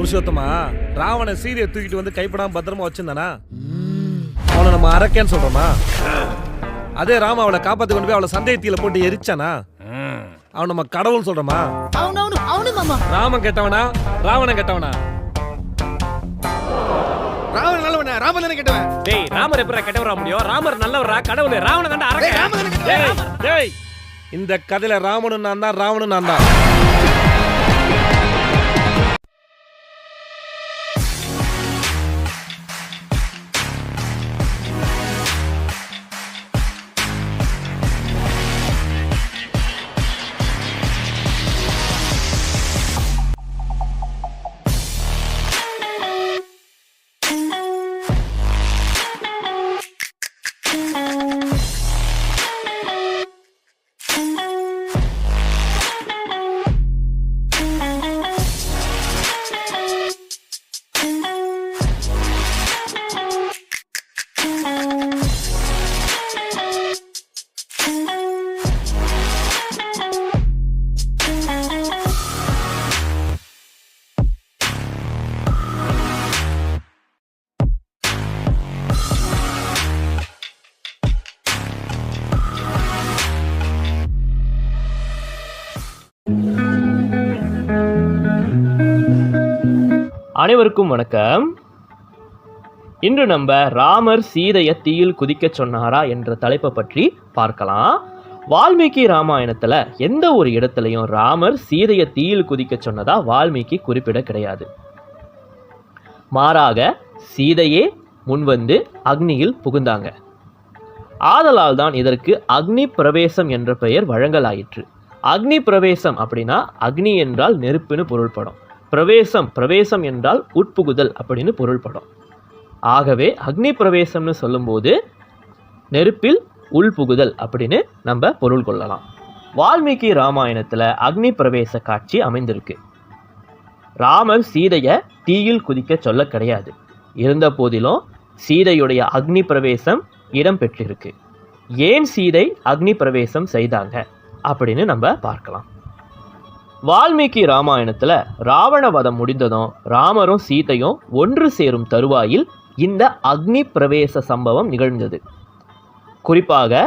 புருஷோத்தமா ராவணன் சீதையை தூக்கிட்டு வந்து கைப்படாம பத்திரமா வச்சிருந்தானா அவனை நம்ம அரக்கேன்னு சொல்றோமா? அதே ராம அவளை காப்பாத்தி கொண்டு போய் அவளை சந்தேகத்தில போட்டு எரிச்சானா அவன் நம்ம கடவுள் சொல்றோமா? ராமன் கெட்டவனா ராவணன் கெட்டவனா? ராவணன் நல்லவனா? ராமன் தானே கெட்டவன். டேய் ராமர் எப்பறா கெட்டவரா முடியும்? ராமர் நல்லவரா? கடவுளே ராவணன் தான்டா அரக்கன். டேய் இந்த கதையில ராமனும் நான் தான் ராவணனும் நான் தான். அனைவருக்கும் வணக்கம். இன்று நம்ம ராமர் சீதையை தீயில் குதிக்க சொன்னாரா என்ற தலைப்பை பற்றி பார்க்கலாம். வால்மீகி ராமாயணத்துல எந்த ஒரு இடத்துலையும் ராமர் சீதையை தீயில் குதிக்க சொன்னதா வால்மீகி குறிப்பிட கிடையாது. மாறாக சீதையே முன்வந்து அக்னியில் புகுந்தாங்க. ஆதலால் தான் இதற்கு அக்னி பிரவேசம் என்ற பெயர் வழங்கலாயிற்று. அக்னி பிரவேசம் அப்படின்னா அக்னி என்றால் நெருப்புன்னு பொருள்படும். பிரவேசம் என்றால் உட்புகுதல் அப்படின்னு பொருள்படும். ஆகவே அக்னி பிரவேசம்னு சொல்லும்போது நெருப்பில் உள்புகுதல் அப்படின்னு நம்ம பொருள் கொள்ளலாம். வால்மீகி ராமாயணத்துல அக்னி பிரவேச காட்சி அமைந்திருக்கு. ராமர் சீதையை தீயில் குதிக்க சொல்ல கிடையாது. இருந்த போதிலும் சீதையுடைய அக்னி பிரவேசம் இடம் பெற்றிருக்கு. ஏன் சீதை அக்னி பிரவேசம் செய்தாங்க அப்படின்னு நம்ம பார்க்கலாம். வால்மீகி ராமாயணத்துல ராவண வதம் முடிந்ததும் ராமரும் சீதையும் ஒன்று சேரும் தருவாயில் இந்த அக்னி பிரவேச சம்பவம் நிகழ்ந்தது. குறிப்பாக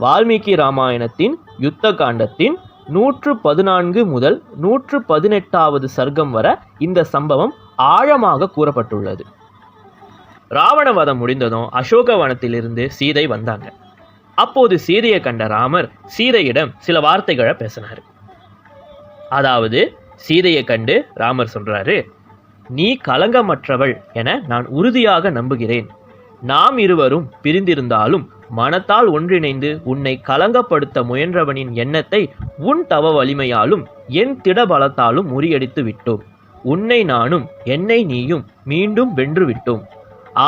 வால்மீகி ராமாயணத்தின் யுத்த காண்டத்தின் 114 முதல் 118வது சர்க்கம் வரை இந்த சம்பவம் ஆழமாக கூறப்பட்டுள்ளது. ராவண வதம் முடிந்ததும் அசோகவனத்திலிருந்து சீதை வந்தாங்க. அப்போது சீதையை கண்ட ராமர் சீதையிடம் சில வார்த்தைகளை பேசினார். அதாவது சீதையை கண்டு ராமர் சொல்றாரு, நீ கலங்கமற்றவள் என நான் உறுதியாக நம்புகிறேன். நாம் இருவரும் பிரிந்திருந்தாலும் மனத்தால் ஒன்றிணைந்து உன்னை கலங்கப்படுத்த முயன்றவனின் எண்ணத்தை உன் தவ வலிமையாலும் என் திடபலத்தாலும் முறியடித்து விட்டோம். உன்னை நானும் என்னை நீயும் மீண்டும் வென்று விட்டோம்.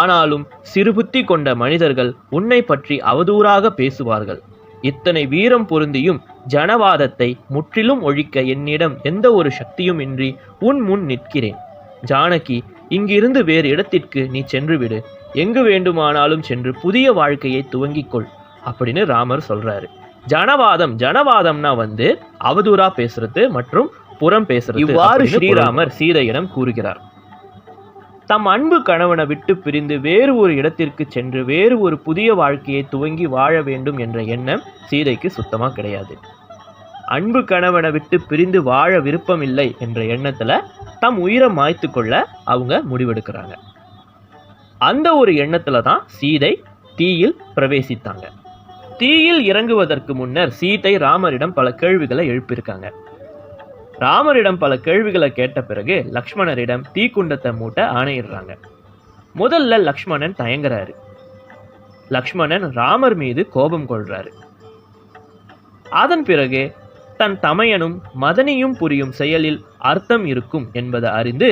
ஆனாலும் சிறுபுத்தி கொண்ட மனிதர்கள் உன்னை பற்றி அவதூறாக பேசுவார்கள். இத்தனை வீரம் பொருந்தியும் ஜனவாதத்தை முற்றிலும் ஒழிக்க என்னிடம் எந்த ஒரு சக்தியும் இன்றி உன் முன் நிற்கிறேன். ஜானகி, இங்கிருந்து வேறு இடத்திற்கு நீ சென்று விடு. எங்கு வேண்டுமானாலும் சென்று புதிய வாழ்க்கையை துவங்கிக்கொள் அப்படின்னு ராமர் சொல்றாரு. ஜனவாதம்னா அவதூறா பேசுறது மற்றும் புறம் பேசுறது. இவ்வாறு ஸ்ரீராமர் சீதையிடம் கூறுகிறார். தம் அன்பு கணவனை விட்டு பிரிந்து வேறு ஒரு இடத்திற்கு சென்று வேறு ஒரு புதிய வாழ்க்கையை துவங்கி வாழ வேண்டும் என்ற எண்ணம் சீதைக்கு சுத்தமா கிடையாது. அன்பு கணவனை விட்டு பிரிந்து வாழ விருப்பம் இல்லை என்ற எண்ணத்துல தம் உயிரை மாய்த்து கொள்ள அவங்க முடிவெடுக்கிறாங்க. அந்த ஒரு எண்ணத்துல தான் சீதை தீயில் பிரவேசித்தாங்க. தீயில் இறங்குவதற்கு முன்னர் சீதை ராமரிடம் பல கேள்விகளை எழுப்பியிருக்காங்க. ராமரிடம் பல கேள்விகளை கேட்ட பிறகு லக்ஷ்மணரிடம் தீக்குண்டத்தை மூட்ட ஆணையிடுறாங்க. முதல்ல லக்ஷ்மணன் தயங்குறாரு. லக்ஷ்மணன் ராமர் மீது கோபம் கொள்றாரு. அதன் பிறகு தன் தமையனும் மதனியும் புரியும் செயலில் அர்த்தம் இருக்கும் என்பதை அறிந்து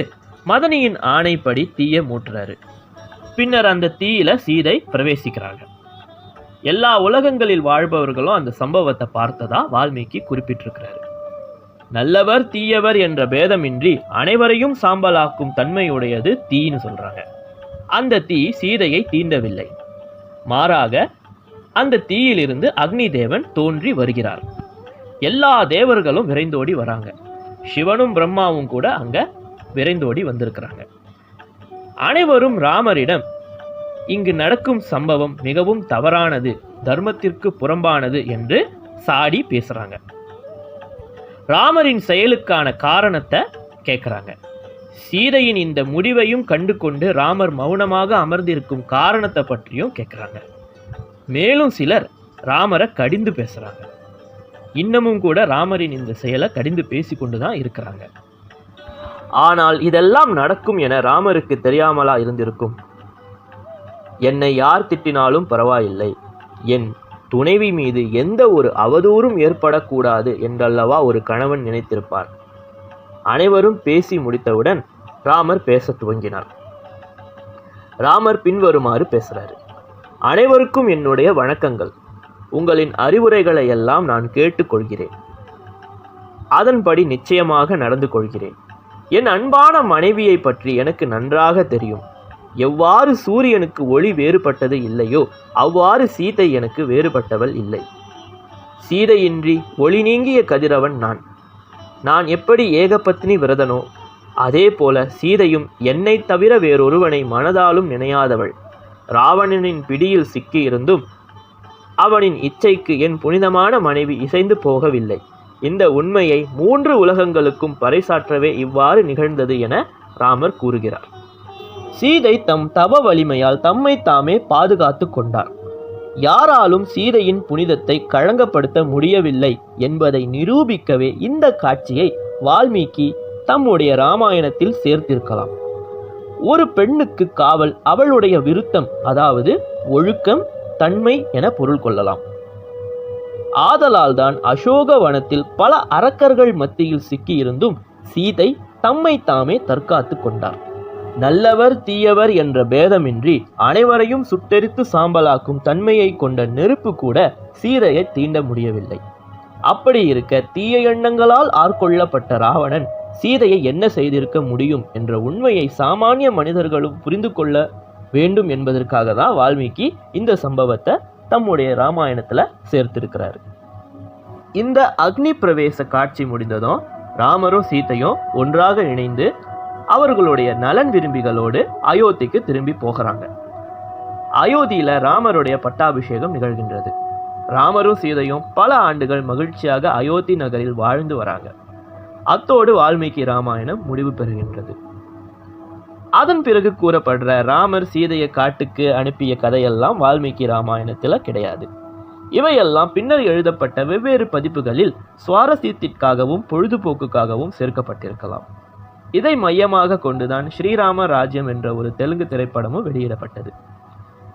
மதனியின் ஆணைப்படி தீய மூட்டுறாரு. பின்னர் அந்த தீயில சீதை பிரவேசிக்கிறாங்க. எல்லா உலகங்களில் வாழ்பவர்களும் அந்த சம்பவத்தை பார்த்ததா வால்மீகி குறிப்பிட்டிருக்கிறாரு. நல்லவர் தீயவர் என்ற பேதமின்றி அனைவரையும் சாம்பலாக்கும் தன்மையுடையது தீன்னு சொல்றாங்க. அந்த தீ சீதையை தீண்டவில்லை. மாறாக அந்த தீயிலிருந்து அக்னி தேவன் தோன்றி வருகிறார். எல்லா தேவர்களும் விரைந்தோடி வராங்க. சிவனும் பிரம்மாவும் கூட அங்க விரைந்தோடி வந்திருக்கிறாங்க. அனைவரும் ராமரிடம் இங்கு நடக்கும் சம்பவம் மிகவும் தவறானது, தர்மத்திற்கு புறம்பானது என்று சாடி பேசுறாங்க. ராமரின் செயலுக்கான காரணத்தை கேட்குறாங்க. சீதையின் இந்த முடிவையும் கண்டு கொண்டு ராமர் மௌனமாக அமர்ந்திருக்கும் காரணத்தை பற்றியும் கேட்குறாங்க. மேலும் சிலர் ராமரை கடிந்து பேசுறாங்க. இன்னமும் கூட ராமரின் இந்த செயலை கடிந்து பேசி கொண்டு தான் இருக்கிறாங்க. ஆனால் இதெல்லாம் நடக்கும் என ராமருக்கு தெரியாமலா இருந்திருக்கும்? என்னை யார் திட்டினாலும் பரவாயில்லை, என் துணைவி மீது எந்த ஒரு அவதூறும் ஏற்படக்கூடாது என்றல்லவா ஒரு கணவன் நினைத்திருப்பார். அனைவரும் பேசி முடித்தவுடன் ராமர் பேச துவங்கினார். ராமர் பின்வருமாறு பேசுறாரு. அனைவருக்கும் என்னுடைய வணக்கங்கள். உங்களின் அறிவுரைகளை எல்லாம் நான் கேட்டுக்கொள்கிறேன். அதன்படி நிச்சயமாக நடந்து கொள்கிறேன். என் அன்பான மனைவியை பற்றி எனக்கு நன்றாக தெரியும். எவ்வாறு சூரியனுக்கு ஒளி வேறுபட்டது இல்லையோ அவ்வாறு சீதை எனக்கு வேறுபட்டவள் இல்லை. சீதையின்றி ஒளி நீங்கிய கதிரவன் நான். நான் எப்படி ஏகபத்னி விரதனோ அதே போல சீதையும் என்னை தவிர வேறொருவனை மனதாலும் நினையாதவள். ராவணனின் பிடியில் சிக்கியிருந்தும் அவனின் இச்சைக்கு என் புனிதமான மனைவி இசைந்து போகவில்லை. இந்த உண்மையை 3 உலகங்களுக்கும் பறைசாற்றவே இவ்வாறு நிகழ்ந்தது என ராமர் கூறுகிறார். சீதை தம் தவ வலிமையால் தம்மை தாமே பாதுகாத்து கொண்டார். யாராலும் சீதையின் புனிதத்தை களங்கப்படுத்த முடியவில்லை என்பதை நிரூபிக்கவே இந்த காட்சியை வால்மீகி தம்முடைய ராமாயணத்தில் சேர்த்திருக்கலாம். ஒரு பெண்ணுக்கு காவல் அவளுடைய விருத்தம், அதாவது ஒழுக்கம், தன்மை என பொருள் கொள்ளலாம். ஆதலால் தான் அசோக வனத்தில் பல அரக்கர்கள் மத்தியில் சிக்கியிருந்தும் சீதை தம்மை தாமே தற்காத்து கொண்டார். நல்லவர் தீயவர் என்ற பேதமின்றி அனைவரையும் சுட்டெரித்து சாம்பலாக்கும் தன்மையை கொண்ட நெருப்பு கூட சீதையை தீண்ட முடியவில்லை. அப்படி இருக்க தீய எண்ணங்களால் ஆட்கொள்ளப்பட்ட ராவணன் சீதையை என்ன செய்திருக்க முடியும் என்ற உண்மையை சாமானிய மனிதர்களும் புரிந்து கொள்ள வேண்டும் என்பதற்காக தான் வால்மீகி இந்த சம்பவத்தை தம்முடைய ராமாயணத்துல சேர்த்திருக்கிறாரு. இந்த அக்னி பிரவேச காட்சி முடிந்ததும் ராமரும் சீதையும் ஒன்றாக இணைந்து அவர்களுடைய நலன் விரும்பிகளோடு அயோத்திக்கு திரும்பி போகிறாங்க. அயோத்தியில ராமருடைய பட்டாபிஷேகம் நிகழ்கின்றது. ராமரும் சீதையும் பல ஆண்டுகள் மகிழ்ச்சியாக அயோத்தி நகரில் வாழ்ந்து வராங்க. அத்தோடு வால்மீகி ராமாயணம் முடிவு பெறுகின்றது. அதன் பிறகு கூறப்படுற ராமர் சீதையை காட்டுக்கு அனுப்பிய கதையெல்லாம் வால்மீகி ராமாயணத்துல கிடையாது. இவையெல்லாம் பின்னர் எழுதப்பட்ட வெவ்வேறு பதிப்புகளில் சுவாரஸ்யத்திற்காகவும் பொழுதுபோக்குக்காகவும் சேர்க்கப்பட்டிருக்கலாம். இதை மையமாக கொண்டுதான் ஸ்ரீராம ராஜ்யம் என்ற ஒரு தெலுங்கு திரைப்படமும் வெளியிடப்பட்டது.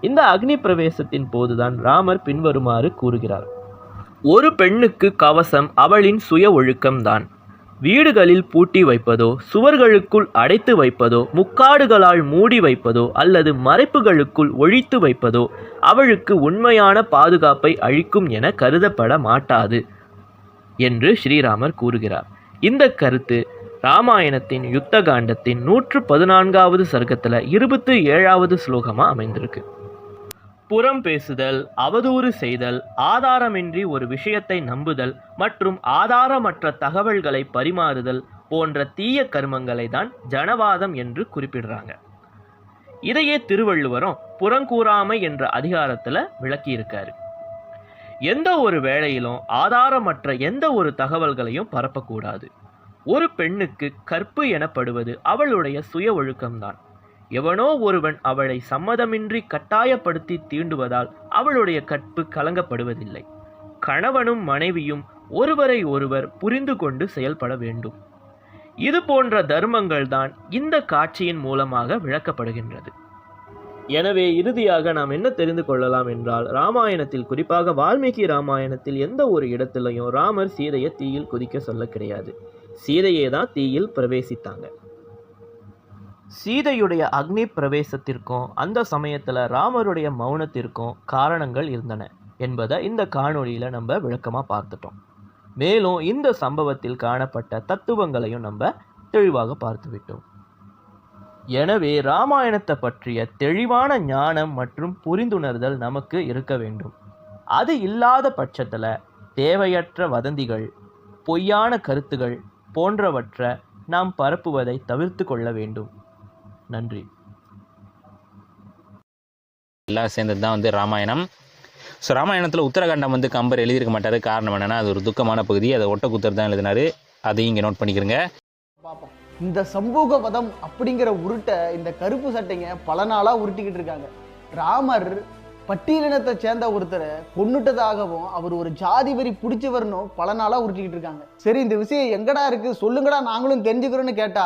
இந்த அக்னி பிரவேசத்தின் போதுதான் ராமர் பின்வருமாறு கூறுகிறார். ஒரு பெண்ணுக்கு கவசம் அவளின் சுய ஒழுக்கம்தான். வீடுகளில் பூட்டி வைப்பதோ, சுவர்களுக்குள் அடைத்து வைப்பதோ, முக்காடுகளால் மூடி வைப்பதோ அல்லது மறைப்புகளுக்குள் ஒழித்து வைப்பதோ அவளுக்கு உண்மையான பாதுகாப்பை அளிக்கும் என கருதப்பட மாட்டாது என்று ஸ்ரீராமர் கூறுகிறார். இந்த கருத்து ராமாயணத்தின் யுத்த காண்டத்தின் 114வது சர்க்கத்தில் 27வது ஸ்லோகமா அமைந்திருக்கு. புறம் பேசுதல், அவதூறு செய்தல், ஆதாரமின்றி ஒரு விஷயத்தை நம்புதல் மற்றும் ஆதாரமற்ற தகவல்களை பரிமாறுதல் போன்ற தீய கர்மங்களை தான் ஜனவாதம் என்று குறிப்பிடுறாங்க. இதையே திருவள்ளுவரும் புறங்கூறாமை என்ற அதிகாரத்துல விளக்கியிருக்காரு. எந்த ஒரு வேளையிலும் ஆதாரமற்ற எந்த ஒரு தகவல்களையும் பரப்பக்கூடாது. ஒரு பெண்ணுக்கு கற்பு எனப்படுவது அவளுடைய சுய ஒழுக்கம்தான். எவனோ ஒருவன் அவளை சம்மதமின்றி கட்டாயப்படுத்தி தீண்டுவதால் அவளுடைய கற்பு கலங்கப்படுவதில்லை. கணவனும் மனைவியும் ஒருவரை ஒருவர் புரிந்து கொண்டு செயல்பட வேண்டும். இது போன்ற தர்மங்கள் தான் இந்த காட்சியின் மூலமாக விளக்கப்படுகின்றது. எனவே இறுதியாக நாம் என்ன தெரிந்து கொள்ளலாம் என்றால், ராமாயணத்தில், குறிப்பாக வால்மீகி ராமாயணத்தில் எந்த ஒரு இடத்திலையும் ராமர் சீதையை தீயில் குதிக்க சொல்ல கிடையாது. சீதையே தான் தீயில் பிரவேசித்தாங்க. சீதையுடைய அக்னி பிரவேசத்திற்கும் அந்த சமயத்தில் ராமருடைய மௌனத்திற்கும் காரணங்கள் இருந்தன என்பதை இந்த காணொளியில் நம்ம விளக்கமாக பார்த்துட்டோம். மேலும் இந்த சம்பவத்தில் காணப்பட்ட தத்துவங்களையும் நம்ம தெளிவாக பார்த்துவிட்டோம். எனவே ராமாயணத்தை பற்றிய தெளிவான ஞானம் மற்றும் புரிந்துணர்தல் நமக்கு இருக்க வேண்டும். அது இல்லாத பட்சத்தில் தேவையற்ற வதந்திகள், பொய்யான கருத்துகள் போன்றவற்றை நாம் பரப்புவதை தவிர்த்து கொள்ள வேண்டும். நன்றி. எல்லாம் சேர்ந்தது தான் வந்து ராமாயணம். ஸோ ராமாயணத்தில் உத்தரகாண்டம் வந்து கம்பர் எழுதியிருக்க மாட்டார். காரணம் என்னென்னா அது ஒரு துக்கமான பகுதி. அதை ஒட்டக்குத்தர் தான் எழுதினார். அதையும் இங்கே நோட் பண்ணிக்கிறங்க. பார்ப்போம். இந்த சம்பூக வதம் அப்படிங்கிற உருட்டை இந்த கருப்பு சட்டைங்க பல நாளாக உருட்டிக்கிட்டு இருக்காங்க. ராமர் பட்டியலினத்தை சேர்ந்த ஒருத்தரை கொன்னுட்டதாகவும் அவர் ஒரு ஜாதி வரி பிடிச்சவர்னு பல நாளாக உருட்டிக்கிட்டு இருக்காங்க. சரி, இந்த விஷயம் எங்கடா இருக்கு சொல்லுங்கடா நாங்களும் தெரிஞ்சுக்கிறோன்னு கேட்டா,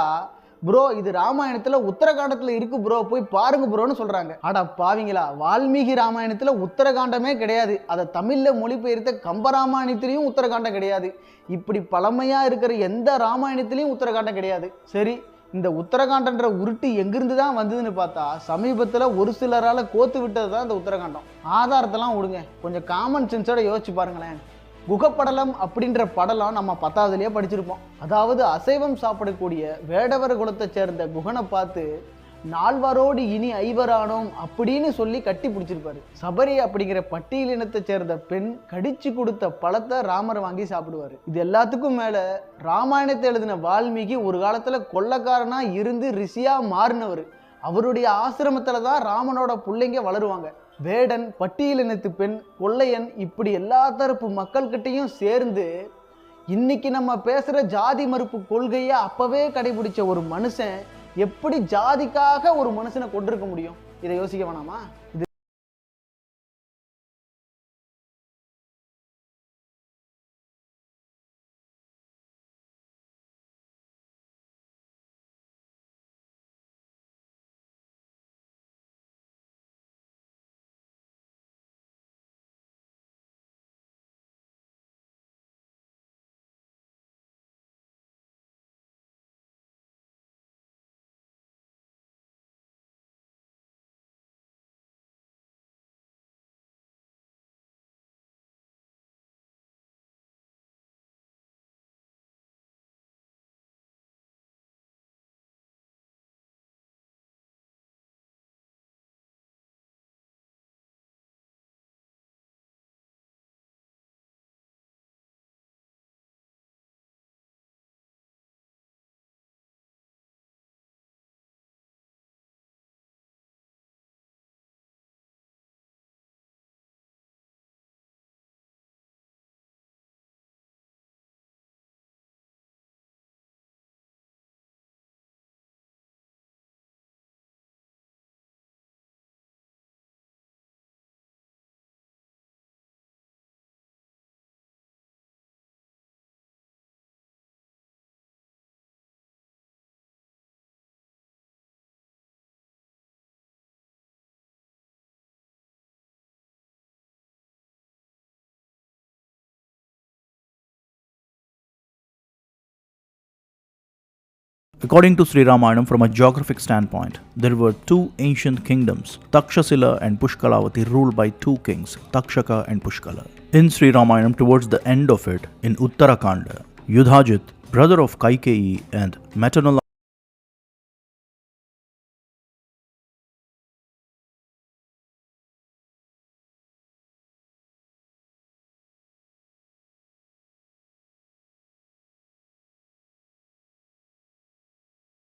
ப்ரோ இது ராமாயணத்துல உத்தரகாண்டத்துல இருக்கு ப்ரோ, போய் பாருங்க ப்ரோன்னு சொல்றாங்க. அடா பாவிங்களா, வால்மீகி ராமாயணத்துல உத்தரகாண்டமே கிடையாது. அதை தமிழ்ல மொழிபெயர்த்த கம்பராமாயணத்திலையும் உத்தரகாண்டம் கிடையாது. இப்படி பழமையா இருக்கிற எந்த ராமாயணத்திலையும் உத்தரகாண்டம் கிடையாது. சரி, இந்த உத்தரகாண்டன்ற உருட்டு எங்கிருந்து தான் வந்ததுன்னு பார்த்தா, சமீபத்தில் ஒரு சிலரால் கோத்து விட்டது தான் இந்த உத்தரகாண்டம். ஆதாரத்தெல்லாம் விடுங்க, கொஞ்சம் காமன் சென்ஸோட யோசிச்சு பாருங்களேன். குகப்படலம் அப்படின்ற படலம் நம்ம 10வதுலேயே படிச்சிருப்போம். அதாவது அசைவம் சாப்பிடக்கூடிய வேடவர் குலத்தை சேர்ந்த குகனை பார்த்து நால்வரோடு இனி ஐவரானோம் அப்படின்னு சொல்லி கட்டி பிடிச்சிருப்பாரு. சபரி அப்படிங்கிற பட்டியலினத்தை சேர்ந்த பெண் கடிச்சு கொடுத்த பழத்தை ராமர் வாங்கி சாப்பிடுவாரு. இது எல்லாத்துக்கும் மேல ராமாயணத்தை எழுதின வால்மீகி ஒரு காலத்துல கொள்ளக்காரனா இருந்து ரிஷியா மாறினவர். அவருடைய ஆசிரமத்துல தான் ராமனோட பிள்ளைங்க வளருவாங்க. வேடன், பட்டியலினத்து பெண், கொள்ளையன், இப்படி எல்லா தரப்பு மக்கள்கிட்டையும் சேர்ந்து இன்னைக்கு நம்ம பேசுற ஜாதி மறுப்பு கொள்கையை அப்பவே கடைபிடிச்ச ஒரு மனுஷன் எப்படி ஜாதிக்காக ஒரு மனுஷனை கொண்டிருக்க முடியும்? இதை யோசிக்க வேணாமா? இது According to Sri Ramayana, from a geographic standpoint, there were two ancient kingdoms, Takshasila and Pushkalavati, ruled by two kings, Takshaka and Pushkala. In Sri Ramayana, towards the end of it, in Uttarakanda, Yudhajit, brother of Kaikeyi and maternal